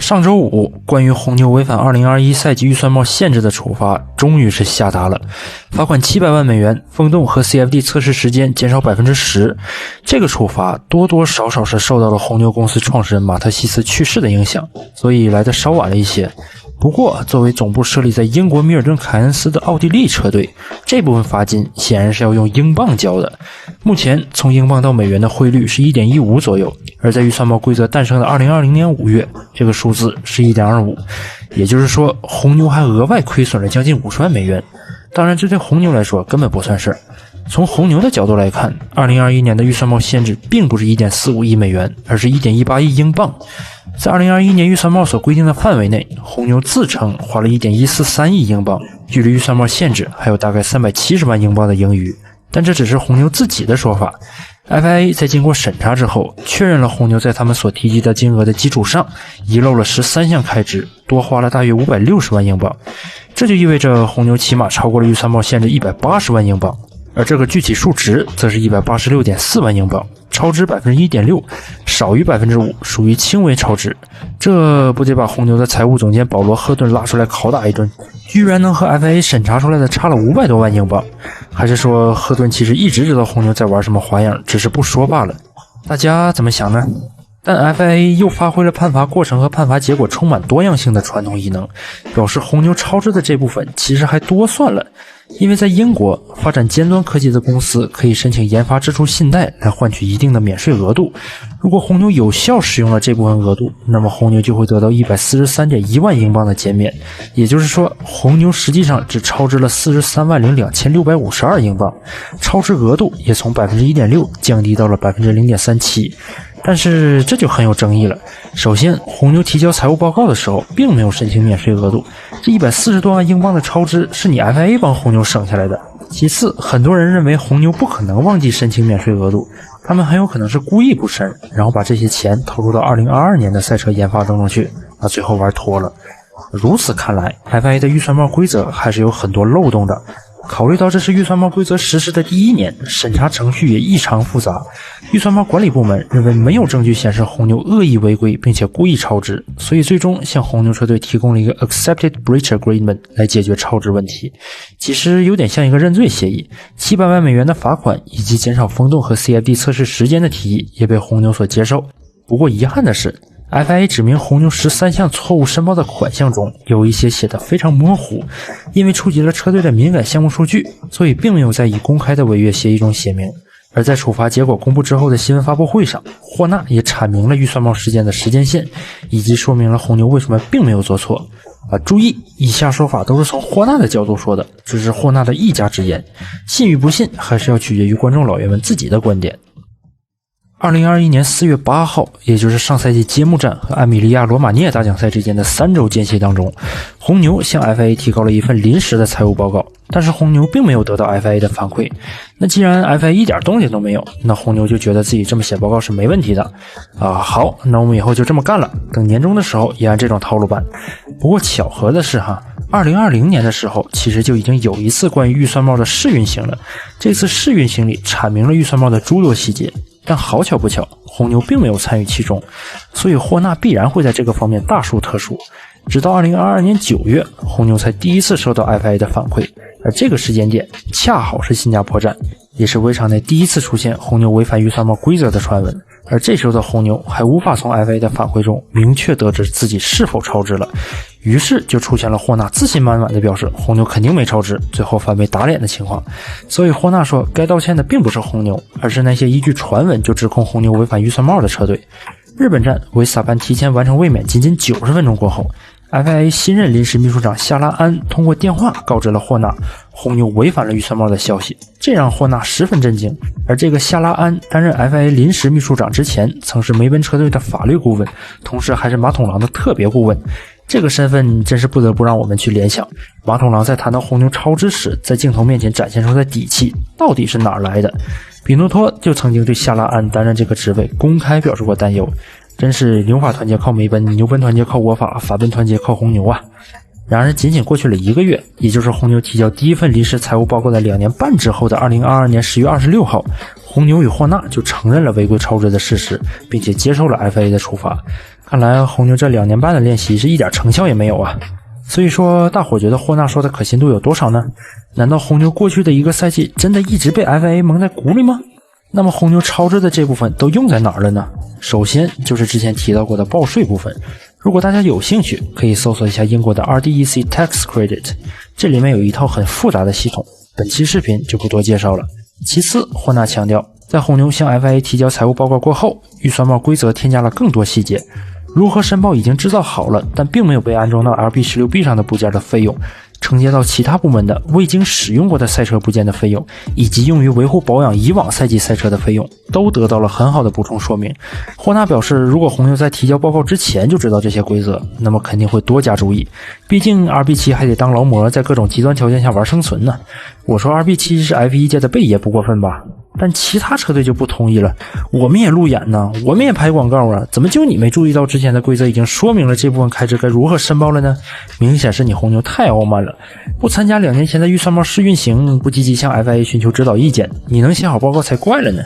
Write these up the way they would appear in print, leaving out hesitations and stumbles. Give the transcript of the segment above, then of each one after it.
上周五，关于红牛违反2021赛季预算帽限制的处罚终于是下达了，罚款700万美元，风洞和 CFD 测试时间减少 10%。这个处罚多多少少是受到了红牛公司创始人马特西斯去世的影响，所以来得稍晚了一些。不过，作为总部设立在英国米尔顿凯恩斯的奥地利车队，这部分罚金显然是要用英镑交的。目前，从英镑到美元的汇率是 1.15 左右，而在预算帽规则诞生的2020年5月，这个数字是 1.25， 也就是说，红牛还额外亏损了将近50万美元。当然，这对红牛来说根本不算事儿。从红牛的角度来看，2021年的预算帽限制并不是 1.45 亿美元，而是 1.18 亿英镑。在2021年预算帽所规定的范围内，红牛自称花了 1.143 亿英镑，距离预算帽限制还有大概370万英镑的盈余，但这只是红牛自己的说法。FIA 在经过审查之后，确认了红牛在他们所提及的金额的基础上，遗漏了13项开支，多花了大约560万英镑。这就意味着红牛起码超过了预算帽限制180万英镑，而这个具体数值则是 186.4 万英镑，超支 1.6%， 少于 5%， 属于轻微超支。这不得把红牛的财务总监保罗·赫顿拉出来拷打一顿，居然能和 FIA 审查出来的差了500多万英镑。还是说赫顿其实一直知道红牛在玩什么花样，只是不说罢了？大家怎么想呢？但 FIA 又发挥了判罚过程和判罚结果充满多样性的传统异能，表示红牛超支的这部分其实还多算了。因为在英国，发展尖端科技的公司可以申请研发支出信贷来换取一定的免税额度。如果红牛有效使用了这部分额度，那么红牛就会得到 143.1 万英镑的减免。也就是说，红牛实际上只超支了43万2652英镑，超支额度也从 1.6% 降低到了 0.37%。但是这就很有争议了。首先，红牛提交财务报告的时候并没有申请免税额度，这140多万英镑的超支是你 FIA 帮红牛省下来的。其次，很多人认为红牛不可能忘记申请免税额度，他们很有可能是故意不申，然后把这些钱投入到2022年的赛车研发当中去，那最后玩脱了。如此看来， FIA 的预算帽规则还是有很多漏洞的。考虑到这是预算帽规则实施的第1年，审查程序也异常复杂，预算帽管理部门认为没有证据显示红牛恶意违规并且故意超支，所以最终向红牛车队提供了一个 Accepted Breach Agreement 来解决超支问题。其实有点像一个认罪协议，700万美元的罚款以及减少风洞和 CFD 测试时间的提议也被红牛所接受。不过遗憾的是， FIA 指明红牛13项错误申报的款项中有一些写得非常模糊，因为触及了车队的敏感项目数据，所以并没有在已公开的违约协议中写明。而在处罚结果公布之后的新闻发布会上，霍纳也阐明了预算帽事件的时间线，以及说明了红牛为什么并没有做错。注意，以下说法都是从霍纳的角度说的，这是霍纳的一家之言，信与不信还是要取决于观众老爷们自己的观点。2021年4月8号，也就是上赛季揭幕战和艾米利亚罗马涅大奖赛之间的3周间隙当中，红牛向 FIA 提交了一份临时的财务报告，但是红牛并没有得到 FIA 的反馈。那既然 FIA 一点动静都没有，那红牛就觉得自己这么写报告是没问题的。好，那我们以后就这么干了，等年终的时候也按这种套路办。不过巧合的是2020年的时候，其实就已经有一次关于预算帽的试运行了。这次试运行里阐明了预算帽的诸多细节，但好巧不巧，红牛并没有参与其中，所以霍纳必然会在这个方面大书特书。直到2022年9月，红牛才第一次收到 FIA 的反馈，而这个时间点恰好是新加坡站，也是围场内第一次出现红牛违反预算帽规则的传闻。而这时候的红牛还无法从 FIA 的反馈中明确得知自己是否超支了，于是就出现了霍纳自信满满的表示红牛肯定没超支，最后反被打脸的情况。所以霍纳说该道歉的并不是红牛，而是那些依据传闻就指控红牛违反预算帽的车队。日本站维斯塔潘提前完成卫冕仅仅90分钟过后， FIA 新任临时秘书长夏拉安通过电话告知了霍纳红牛违反了预算帽的消息，这让霍纳十分震惊。而这个夏拉安担任 FIA 临时秘书长之前曾是梅奔车队的法律顾问，同时还是马桶狼的特别顾问。这个身份真是不得不让我们去联想，马桶狼在谈到红牛超支时在镜头面前展现出的底气到底是哪儿来的。比诺托就曾经对夏拉安担任这个职位公开表示过担忧，真是牛法团结靠梅奔，牛奔团结靠我法，法奔团结靠红牛啊。然而仅仅过去了1个月，也就是红牛提交第一份临时财务报告的2年半之后的2022年10月26号，红牛与霍纳就承认了违规超支的事实，并且接受了 FIA 的处罚。看来红牛这2年半的练习是一点成效也没有啊。所以说大伙觉得霍纳说的可信度有多少呢？难道红牛过去的一个赛季真的一直被 FIA 蒙在鼓里吗？那么红牛超支的这部分都用在哪儿了呢？首先就是之前提到过的报税部分，如果大家有兴趣可以搜索一下英国的 RDEC Tax Credit， 这里面有一套很复杂的系统，本期视频就不多介绍了。其次，霍纳强调在红牛向 FIA 提交财务报告过后，预算帽规则添加了更多细节，如何申报已经制造好了但并没有被安装到 LP16B 上的部件的费用，承接到其他部门的未经使用过的赛车部件的费用，以及用于维护保养以往赛季赛车的费用，都得到了很好的补充说明。霍纳表示，如果红牛在提交报告之前就知道这些规则，那么肯定会多加注意，毕竟 RB7 还得当劳模，在各种极端条件下玩生存呢。我说 RB7 是 F1 界的贝爷不过分吧，但其他车队就不同意了，我们也路演呢，我们也拍广告啊，怎么就你没注意到之前的规则已经说明了这部分开支该如何申报了呢？明显是你红牛太傲慢了，不参加2年前的预算帽试运行，不积极向 FIA 寻求指导意见，你能写好报告才怪了呢。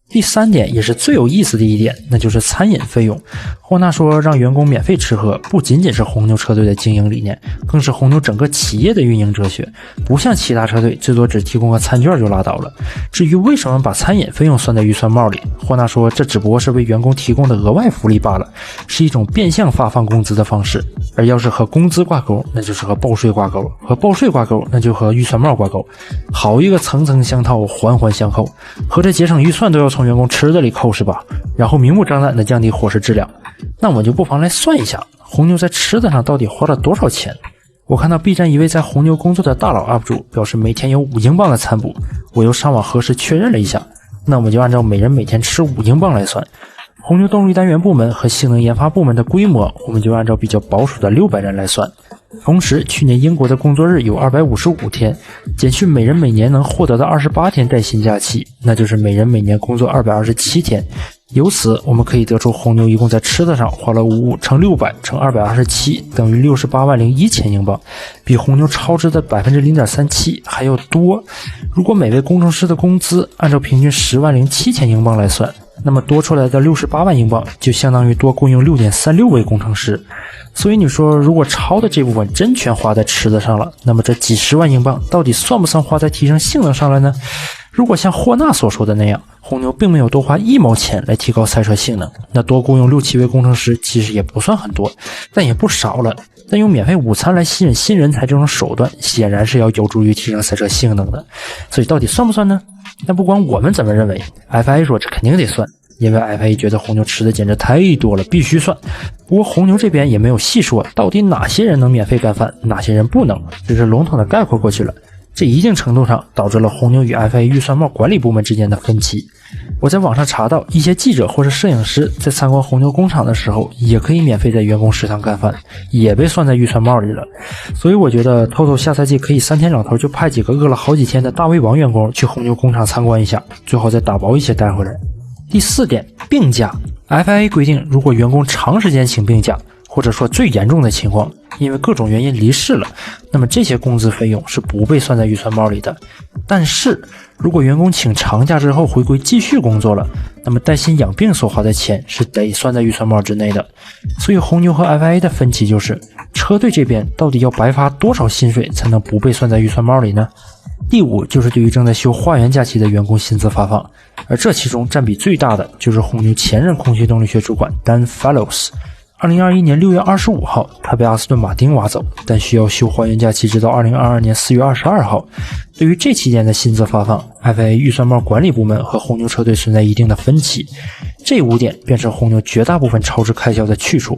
第3点也是最有意思的一点，那就是餐饮费用。霍纳说让员工免费吃喝不仅仅是红牛车队的经营理念，更是红牛整个企业的运营哲学，不像其他车队最多只提供个餐券就拉倒了。至于为什么把餐饮费用算在预算帽里，霍纳说这只不过是为员工提供的额外福利罢了，是一种变相发放工资的方式。而要是和工资挂钩，那就是和报税挂钩，和报税挂钩，那就和预算帽挂钩，好一个层层相套环环相扣，合着节省预算都要从员工吃的里扣是吧？然后明目张胆的降低伙食质量。那我们就不妨来算一下，红牛在吃的上到底花了多少钱。我看到 B 站一位在红牛工作的大佬 UP 主表示每天有5英镑的餐补，我又上网核实确认了一下，那我们就按照每人每天吃5英镑来算。红牛动力单元部门和性能研发部门的规模，我们就按照比较保守的600人来算。同时，去年英国的工作日有255天，减去每人每年能获得的28天带薪假期，那就是每人每年工作227天。由此，我们可以得出红牛一共在吃的上花了5乘600乘227，等于68.01万英镑，比红牛超支的 0.37% 还要多。如果每位工程师的工资按照平均10.07万英镑来算，那么多出来的68万英镑就相当于多雇佣 6.36 位工程师。所以你说，如果超的这部分真全花在吃的上了，那么这几十万英镑到底算不算花在提升性能上了呢？如果像霍纳所说的那样，红牛并没有多花1毛钱来提高赛车性能，那多雇佣6-7位工程师其实也不算很多，但也不少了。但用免费午餐来吸引新人才这种手段，显然是要有助于提升赛车性能的。所以到底算不算呢？那不管我们怎么认为， FIA 说这肯定得算，因为 FIA 觉得红牛吃的简直太多了，必须算。不过红牛这边也没有细说到底哪些人能免费干饭，哪些人不能，只是笼统的概括过去了。这一定程度上导致了红牛与 FIA 预算帽管理部门之间的分歧。我在网上查到，一些记者或是摄影师在参观红牛工厂的时候，也可以免费在员工食堂干饭，也被算在预算帽里了。所以我觉得Toto下赛季可以3天两头就派几个饿了好几天的大胃王员工去红牛工厂参观一下，最好再打包一些带回来。第4点，病假。FIA 规定，如果员工长时间请病假，或者说最严重的情况，因为各种原因离世了，那么这些工资费用是不被算在预算帽里的。但是如果员工请长假之后回归继续工作了，那么带薪养病所花的钱是得算在预算帽之内的。所以红牛和 FIA 的分歧就是，车队这边到底要白发多少薪水才能不被算在预算帽里呢？第5就是对于正在休花园假期的员工薪资发放，而这其中占比最大的就是红牛前任空气动力学主管 Dan Fallows。2021年6月25号，他被阿斯顿马丁挖走，但需要休花园假期直到2022年4月22号。对于这期间的薪资发放， FIA 预算帽管理部门和红牛车队存在一定的分歧。这5点便是红牛绝大部分超支开销的去处。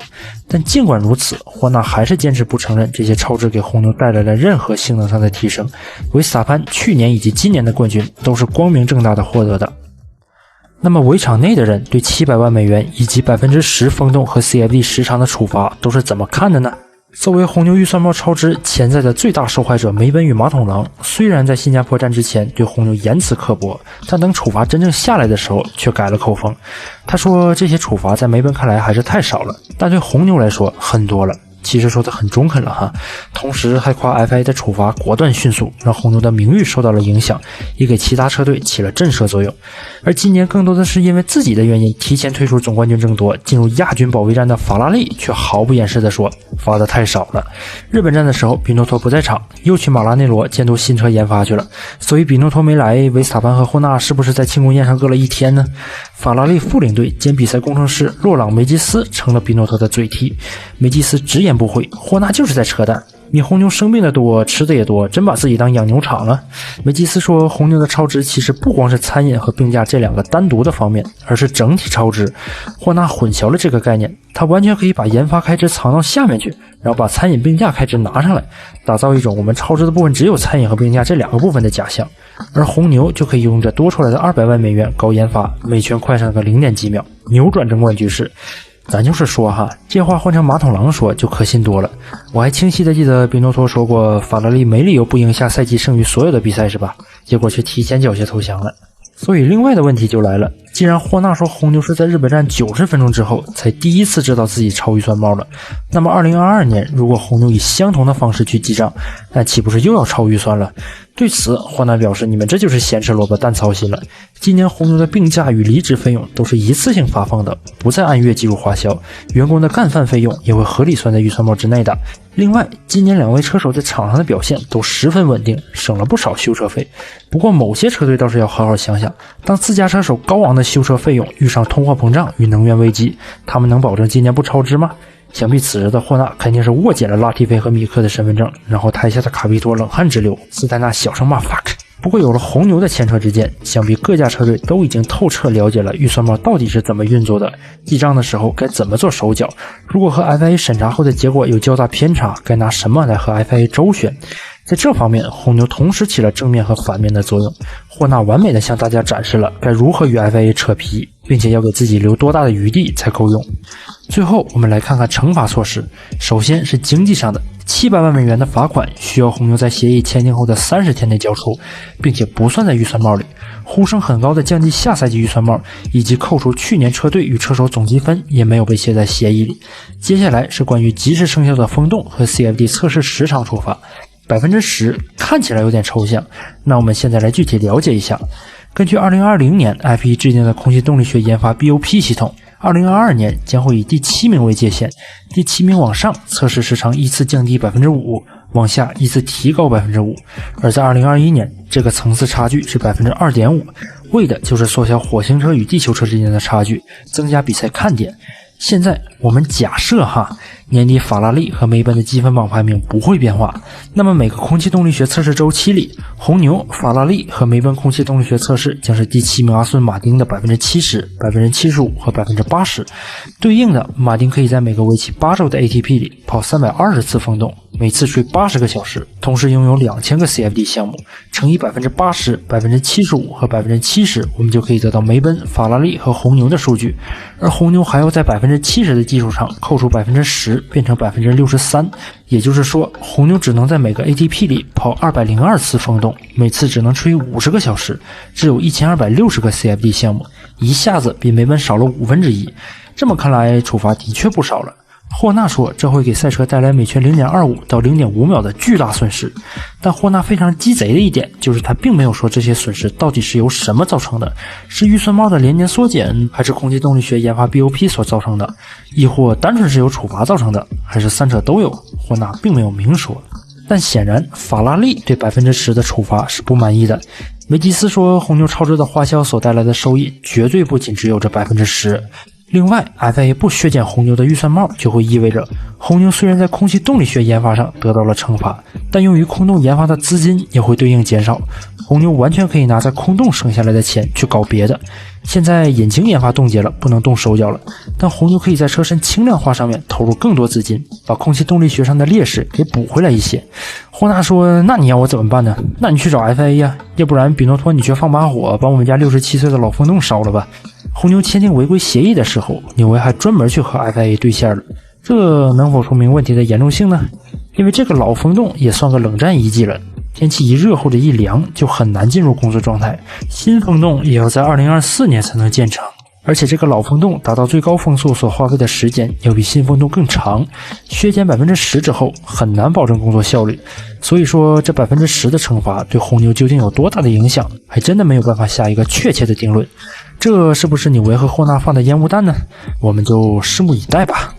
但尽管如此，霍纳还是坚持不承认这些超支给红牛带来了任何性能上的提升。维斯塔潘去年以及今年的冠军都是光明正大的获得的。那么围场内的人对700万美元以及 10% 风洞和 CFD 时长的处罚都是怎么看的呢？作为红牛预算帽超支潜在的最大受害者，梅奔与马桶狼虽然在新加坡站之前对红牛言辞刻薄，但等处罚真正下来的时候却改了口风。他说这些处罚在梅奔看来还是太少了，但对红牛来说很多了，其实说的很中肯了哈。同时还夸 FIA 的处罚果断迅速，让红牛的名誉受到了影响，也给其他车队起了震慑作用。而今年更多的是因为自己的原因提前退出总冠军争夺，进入亚军保卫战的法拉利却毫不掩饰地说罚的太少了。日本站的时候比诺托不在场，又去马拉内罗监督新车研发去了，所以比诺托没来，维斯塔潘和霍纳是不是在庆功宴上饿了一天呢？法拉利副领队兼比赛工程师洛朗梅基斯成了比诺托的嘴替，梅基斯直言不讳，霍纳就是在扯淡，你红牛生病的多，吃的也多，真把自己当养牛场了。梅基斯说，红牛的超支其实不光是餐饮和病假这两个单独的方面，而是整体超支。霍纳混淆了这个概念，他完全可以把研发开支藏到下面去，然后把餐饮病假开支拿上来，打造一种我们超支的部分只有餐饮和病假这两个部分的假象。而红牛就可以用这多出来的200万美元搞研发，每圈快上个0点几秒，扭转争冠局势。咱就是说哈，这话换成马桶狼说就可信多了。我还清晰的记得比诺托说过，法拉利没理由不赢下赛季剩余所有的比赛是吧？结果却提前缴械投降了。所以另外的问题就来了，既然霍纳说红牛是在日本站90分钟之后才第一次知道自己超预算帽了，那么2022年如果红牛以相同的方式去记账，那岂不是又要超预算了？对此，霍纳表示，你们这就是咸吃萝卜淡操心了。今年红牛的病假与离职费用都是一次性发放的，不再按月计入花销，员工的干饭费用也会合理算在预算帽之内的。另外，今年两位车手在场上的表现都十分稳定，省了不少修车费。不过某些车队倒是要好好想想，当自家车手高昂的修车费用遇上通货膨胀与能源危机，他们能保证今年不超支吗？想必此时的霍纳肯定是握紧了拉蒂菲和米克的身份证，然后台下的卡皮托冷汗直流，斯丹纳小声骂 fuck。不过有了红牛的前车之鉴，想必各家车队都已经透彻了解了预算帽到底是怎么运作的，记账的时候该怎么做手脚，如果和 FIA 审查后的结果有较大偏差，该拿什么来和 FIA 周旋。在这方面，红牛同时起了正面和反面的作用。霍纳完美的向大家展示了该如何与 FIA 扯皮，并且要给自己留多大的余地才够用。最后我们来看看惩罚措施。首先是经济上的，700万美元的罚款需要红牛在协议签订后的30天内交出，并且不算在预算帽里。呼声很高的降低下赛季预算帽，以及扣除去年车队与车手总积分也没有被写在协议里。接下来是关于及时生效的风洞和 CFD 测试时长处罚。10%看起来有点抽象，那我们现在来具体了解一下。根据2020年 F1 制定的空气动力学研发 BOP 系统，2022年将会以第7名为界限，第7名往上测试时长依次降低 5%， 往下依次提高 5%。 而在2021年，这个层次差距是 2.5%， 为的就是缩小火星车与地球车之间的差距，增加比赛看点。现在我们假设哈，年底法拉利和梅奔的积分榜排名不会变化，那么每个空气动力学测试周期里，红牛、法拉利和梅奔空气动力学测试将是第7名阿斯顿马丁的 70%、75% 和 80%。 对应的，马丁可以在每个为期8周的 ATP 里跑320次风洞，每次睡80个小时，同时拥有2000个 CFD 项目，乘以 80%、75% 和 70%， 我们就可以得到梅奔、法拉利和红牛的数据。而红牛还要在 70% 的基础上扣除 10%， 变成 63%， 也就是说红牛只能在每个 ATP 里跑202次风洞，每次只能吹50个小时，只有1260个 CFD 项目，一下子比梅奔少了1/5。这么看来处罚的确不少了。霍纳说这会给赛车带来每圈 0.25 到 0.5 秒的巨大损失，但霍纳非常鸡贼的一点就是他并没有说这些损失到底是由什么造成的，是预算帽的连年缩减，还是空气动力学研发 BOP 所造成的，亦或单纯是由处罚造成的，还是三者都有，霍纳并没有明说。但显然法拉利对 10% 的处罚是不满意的。梅基斯说红牛超支的花销所带来的收益绝对不仅只有这 10%。另外 FIA 不削减红牛的预算帽，就会意味着红牛虽然在空气动力学研发上得到了惩罚，但用于空洞研发的资金也会对应减少。红牛完全可以拿在空洞省下来的钱去搞别的。现在引擎研发冻结了，不能动手脚了，但红牛可以在车身轻量化上面投入更多资金，把空气动力学上的劣势给补回来一些。霍纳说，那你要我怎么办呢？那你去找 FIA 呀，要不然比诺托你去放把火，把我们家67岁的老风洞烧了吧。红牛签订违规协议的时候，纽维还专门去和 FIA 对线了，这能否说明问题的严重性呢？因为这个老风洞也算个冷战遗迹了，天气一热或者一凉就很难进入工作状态，新风洞也要在2024年才能建成。而且这个老风洞达到最高风速所花费的时间要比新风洞更长，削减 10% 之后很难保证工作效率。所以说这 10% 的惩罚对红牛究竟有多大的影响，还真的没有办法下一个确切的定论。这是不是你维和霍纳放的烟雾弹呢？我们就拭目以待吧。